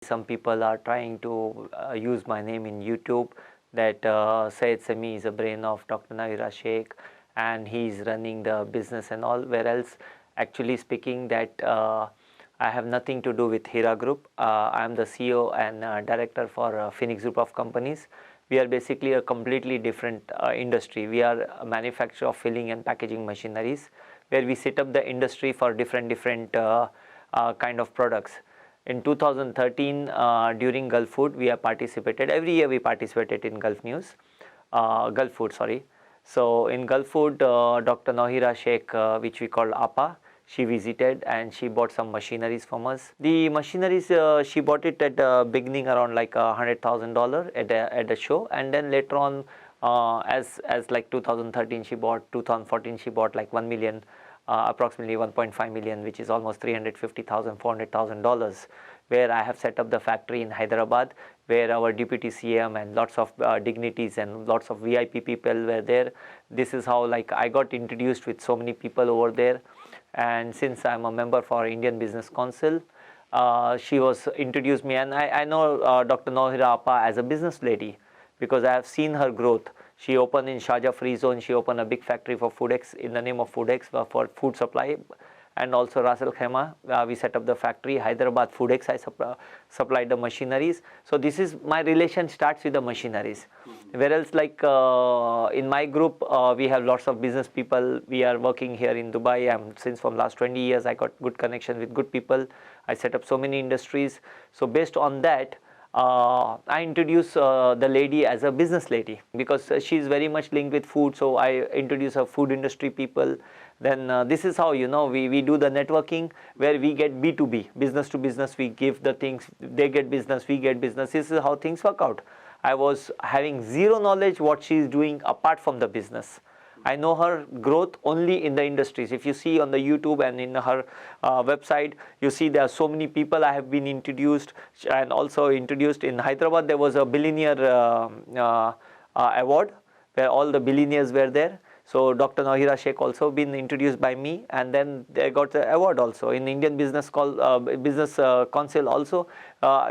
Some people are trying to use my name in YouTube that said Sami is a brain of Dr. Heera Sheikh and he's running the business and all, whereas actually speaking that I have nothing to do with Heera Group. I am the CEO and director for Phoenix Group of companies. We are basically a completely different industry. We are a manufacturer of filling and packaging machineries, where we set up the industry for different kind of products. In 2013, during Gulf Food, we have participated. Every year we participated in Gulf Food, sorry. So in Gulf Food, Dr. Heera Sheikh, which we call APA, she visited and she bought some machineries from us. The machineries, she bought it at the beginning around like $100,000 at a show, and then later on, as like 2013 she bought, 2014 she bought like 1 million. Approximately 1.5 million, which is almost $350,000, $400,000, where I have set up the factory in Hyderabad, where our deputy CM and lots of dignities and lots of VIP people were there. This is how like I got introduced with so many people over there. And since I'm a member for Indian Business Council, she was introduced me, and I know Dr. Heera Appa as a business lady because I have seen her growth. She opened in Sharjah Free Zone. She opened a big factory for Foodex in the name of Foodex for food supply, and also Ras Al Khaimah. We set up the factory. Hyderabad Foodex, I supplied the machineries. So this is my relation starts with the machineries. Whereas like in my group, we have lots of business people. We are working here in Dubai. Since from last 20 years, I got good connection with good people. I set up so many industries. So based on that, I introduce the lady as a business lady because she is very much linked with food. So I introduce her food industry people. Then this is how, you know, we do the networking where we get B2B, business to business. We give the things, they get business, we get business. This is how things work out. I was having zero knowledge what she is doing apart from the business. I know her growth only in the industries. If you see on the YouTube and in her website, you see there are so many people I have been introduced, and also introduced in Hyderabad. There was a billionaire award where all the billionaires were there. So Dr. Heera Sheikh also been introduced by me, and then they got the award also in Indian Business Council also.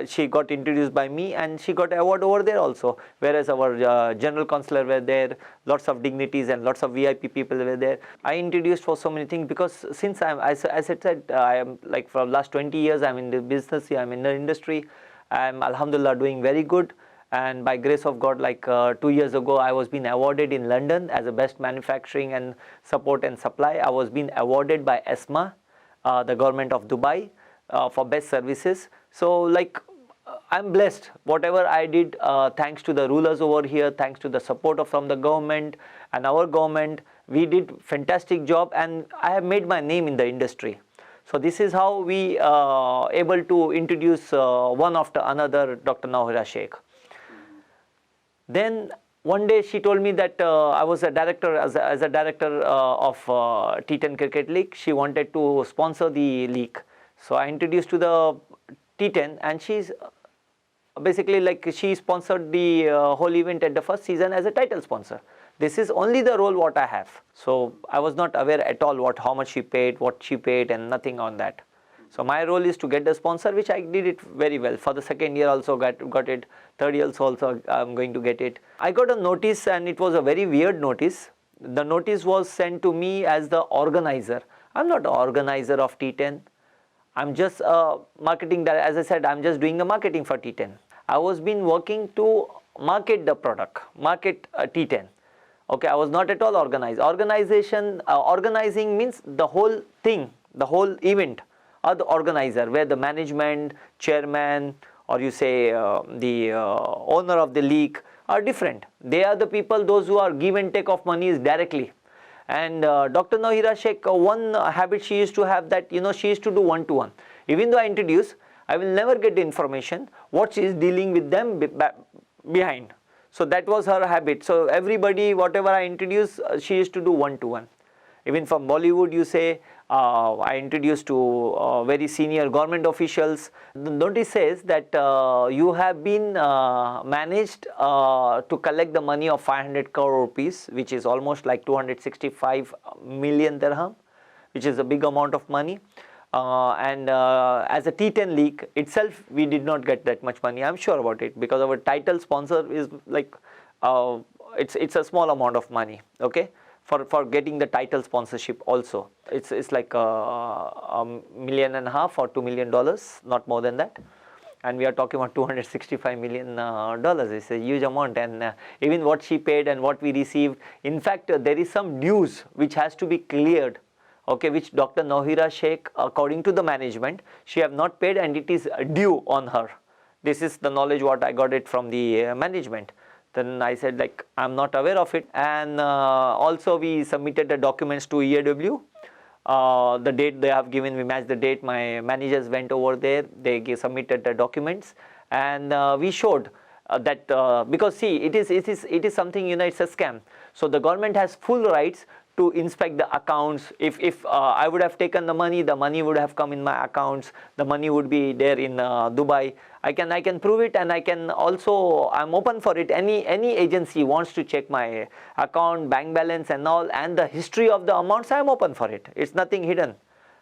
She got introduced by me, and she got award over there also. Whereas our general councillor were there, lots of dignities and lots of VIP people were there. I introduced for so many things because since as I said, I am like for last 20 years I'm in the business. I'm in the industry. I'm alhamdulillah doing very good. And by grace of God, like 2 years ago, I was being awarded in London as a best manufacturing and support and supply. I was being awarded by ESMA, the government of Dubai, for best services. So like I'm blessed. Whatever I did, thanks to the rulers over here, thanks to the support from the government and our government, we did fantastic job, and I have made my name in the industry. So this is how we able to introduce one after another Dr. Heera Sheikh. Then one day she told me that I was a director, as a director of T10 Cricket League. She wanted to sponsor the league. So I introduced to the T10, and she's basically like she sponsored the whole event at the first season as a title sponsor. This is only the role what I have. So I was not aware at all how much she paid, what she paid, and nothing on that. So my role is to get the sponsor, which I did it very well. For the second year also got it. Third year also I'm going to get it. I got a notice, and it was a very weird notice. The notice was sent to me as the organizer. I'm not the organizer of T10. I'm just marketing that. As I said, I'm just doing the marketing for T10. I was been working to market the product, market T10. Okay, I was not at all organized. Organizing means the whole thing, the whole event. Or the organizer, where the management, chairman, or you say the owner of the league are different. They are the people, those who are give and take of monies directly. And Dr. Heera Sheikh, one habit she used to have, that she used to do one-to-one. Even though I introduce, I will never get the information what she is dealing with them behind. So that was her habit. So everybody, whatever I introduce, she used to do one-to-one. Even from Bollywood, you say, I introduced to very senior government officials. The notice says that you have been managed to collect the money of 500 crore rupees, which is almost like 265 million dirham, which is a big amount of money. and as a T10 League itself, we did not get that much money. I'm sure about it, because our title sponsor is like it's a small amount of money. Okay, for getting the title sponsorship also, it's like $1.5 million or $2 million, not more than that. And we are talking about $265 million. It's a huge amount, and even what she paid and what we received. In fact, there is some dues which has to be cleared. Okay, which Dr. Heera Sheikh, according to the management, she have not paid, and it is due on her. This is the knowledge what I got it from the management. Then I said, like, I'm not aware of it. And also we submitted the documents to EAW. The date they have given, we matched the date. My managers went over there, they submitted the documents, and we showed that because see, it is something, it's a scam. So the government has full rights to inspect the accounts. If I would have taken the money would have come in my accounts. The money would be there in Dubai. I can prove it, and I'm open for it. Any agency wants to check my account, bank balance and all, and the history of the amounts, I'm open for it. It's nothing hidden.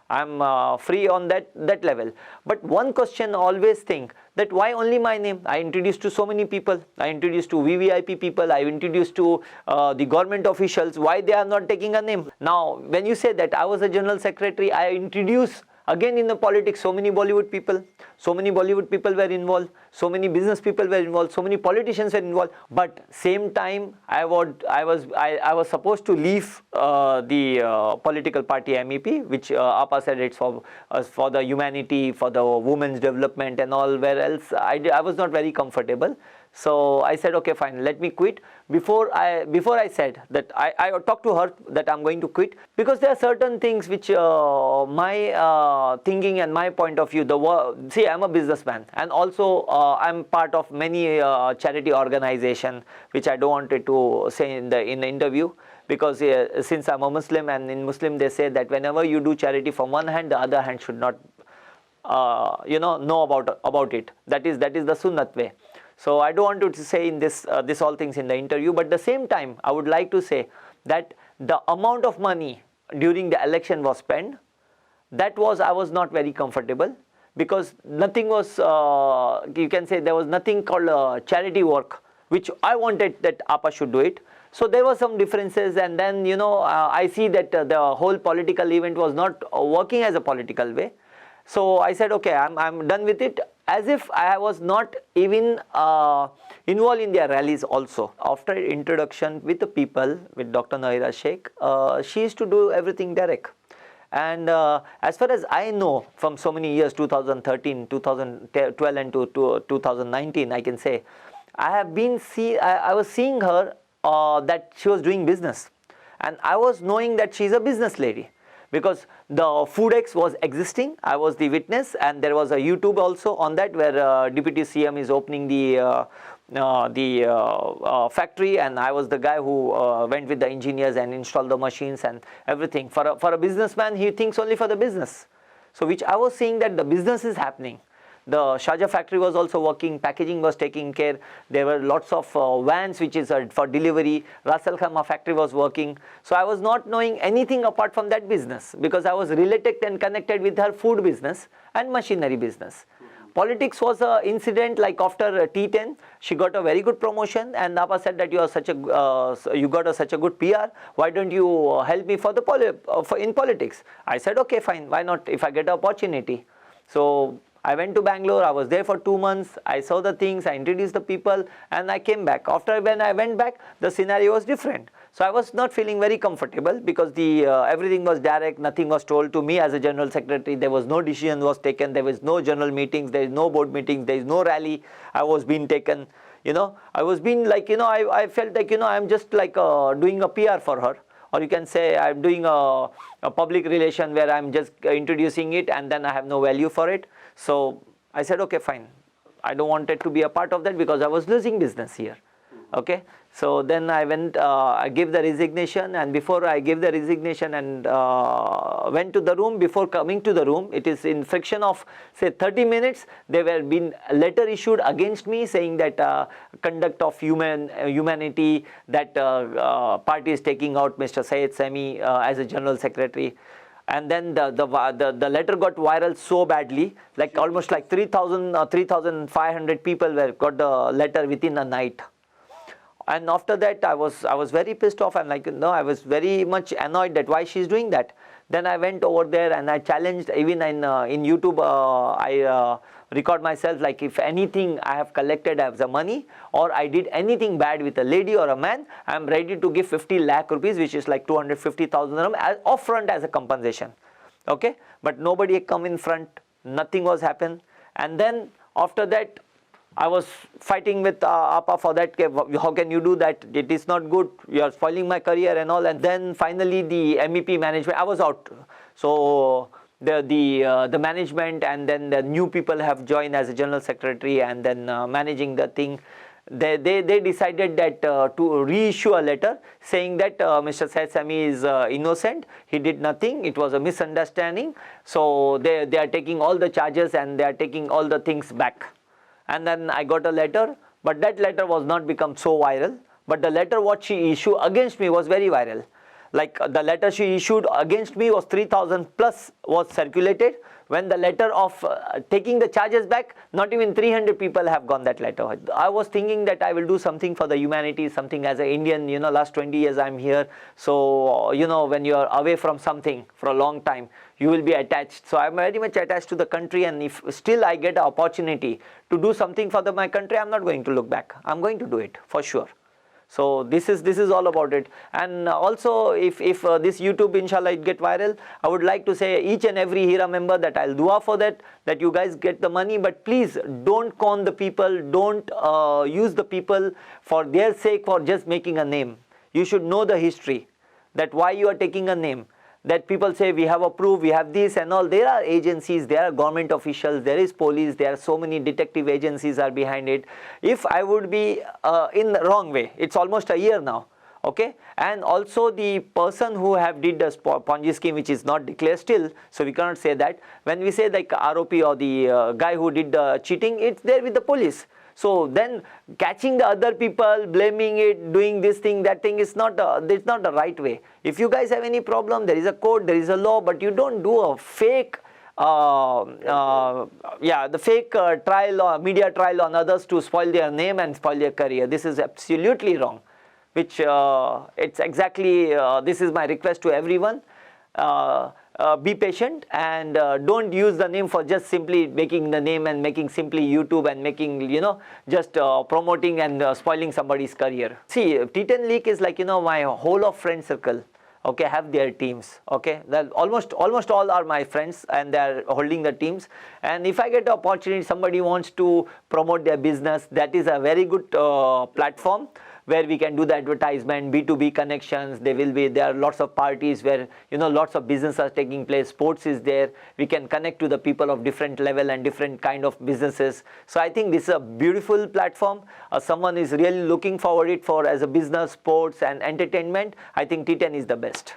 I'm free on that level. But one question always think that why only my name? I introduced to so many people. I introduced to VVIP people. I introduced to the government officials. Why they are not taking a name? Now, when you say that I was a general secretary, I introduced again in the politics. So many Bollywood people were involved. So many business people were involved. So many politicians were involved. But same time, I was supposed to leave the political party MEP, which APA said it's for the humanity, for the women's development and all. Where else I was not very comfortable. So I said, okay, fine, let me quit. Before I said that, I talked to her that I'm going to quit, because there are certain things which my thinking and my point of view. See, I'm a businessman, and also I'm part of many charity organization, which I don't want to say in the interview, because since I'm a Muslim, and in Muslim they say that whenever you do charity from one hand, the other hand should not know about it. That is the Sunnat way. So I don't want to say in this all things in the interview, but at the same time, I would like to say that the amount of money during the election was spent, I was not very comfortable, because nothing was, you can say there was nothing called charity work, which I wanted that APA should do it. So there were some differences, and then I see that the whole political event was not working as a political way. So I said, okay, I'm done with it, as if I was not even involved in their rallies also. After introduction with the people, with Dr. Heera Sheikh, she used to do everything direct. And as far as I know, from so many years, 2013, 2012 and to 2019, I can say, I was seeing her that she was doing business. And I was knowing that she's a business lady, because the FoodX was existing. I was the witness, and there was a YouTube also on that, where Deputy CM is opening the factory, and I was the guy who went with the engineers and installed the machines and everything. For a businessman, he thinks only for the business. So which I was seeing that the business is happening. The Sharjah factory was also working, packaging was taking care. There were lots of vans which is for delivery. Ras Al Khaimah factory was working. So I was not knowing anything apart from that business, because I was related and connected with her food business and machinery business. Politics was an incident, like after T10, she got a very good promotion, and Napa said that you got such a good PR. Why don't you help me in politics? I said, okay, fine. Why not? If I get an opportunity. So I went to Bangalore. I was there for 2 months. I saw the things. I introduced the people, and I came back. When I went back, the scenario was different. So I was not feeling very comfortable, because everything was direct. Nothing was told to me as a general secretary. There was no decision was taken. There was no general meetings. There is no board meetings. There is no rally. I was being taken. I was being like, I felt like, I'm just like doing a PR for her. Or you can say I'm doing a public relation where I'm just introducing it, and then I have no value for it. So I said, okay, fine. I don't want it to be a part of that, because I was losing business here. Okay. So then I went, I gave the resignation, and before I gave the resignation and went to the room, before coming to the room, it is in friction of say 30 minutes, there were been a letter issued against me saying that conduct of humanity, that party is taking out Mr. Sami as a general secretary. and then the letter got viral so badly, like almost like 3,500 people got the letter within a night. And after that, I was very pissed off, and like, I was very much annoyed that why she's doing that. Then I went over there and I challenged, even in YouTube, I record myself, like if anything I have collected as the money, or I did anything bad with a lady or a man, I'm ready to give 50 lakh rupees, which is like 250,000 upfront as a compensation. Okay, but nobody had come in front, nothing was happened. And then after that, I was fighting with Appa for that. How can you do that? It is not good. You are spoiling my career and all. And then finally the MEP management, I was out. So the management and then the new people have joined as a general secretary and then managing the thing. They decided that to reissue a letter saying that Mr. Syed Sami is innocent. He did nothing. It was a misunderstanding. So they are taking all the charges and they are taking all the things back. And then I got a letter, but that letter was not become so viral. But the letter what she issued against me was very viral. Like the letter she issued against me was 3,000 plus was circulated. When the letter of taking the charges back, not even 300 people have gone that letter. I was thinking that I will do something for the humanity, something as an Indian, last 20 years I'm here. So, when you are away from something for a long time, you will be attached. So I'm very much attached to the country, and if still I get an opportunity to do something for my country, I'm not going to look back. I'm going to do it for sure. So this is all about it. And also, if this YouTube inshallah it get viral, I would like to say each and every Heera member that I'll dua for that you guys get the money, but please don't con the people, don't use the people for their sake for just making a name. You should know the history, that why you are taking a name. That people say we have a proof, we have this and all. There are agencies, there are government officials, there is police, there are so many detective agencies are behind it. If I would be in the wrong way, it's almost a year now, okay? And also the person who have did the Ponzi scheme, which is not declared still, so we cannot say that. When we say like ROP or the guy who did the cheating, it's there with the police. So then catching the other people, blaming it, doing this thing, that thing is not the right way. If you guys have any problem, there is a code, there is a law, but you don't do a fake, the fake trial or media trial on others to spoil their name and spoil their career. This is absolutely wrong. Which it's exactly, this is my request to everyone. Be patient and don't use the name for just simply making the name and making simply YouTube and making, just promoting and spoiling somebody's career. See, T10 League is like, my whole of friend circle, okay, have their teams, okay. Almost all are my friends and they are holding the teams. And if I get the opportunity, somebody wants to promote their business, that is a very good platform where we can do the advertisement, B2B connections. There are lots of parties where, lots of business are taking place. Sports is there. We can connect to the people of different level and different kind of businesses. So I think this is a beautiful platform. Someone is really looking forward it for as a business, sports and entertainment. I think T10 is the best.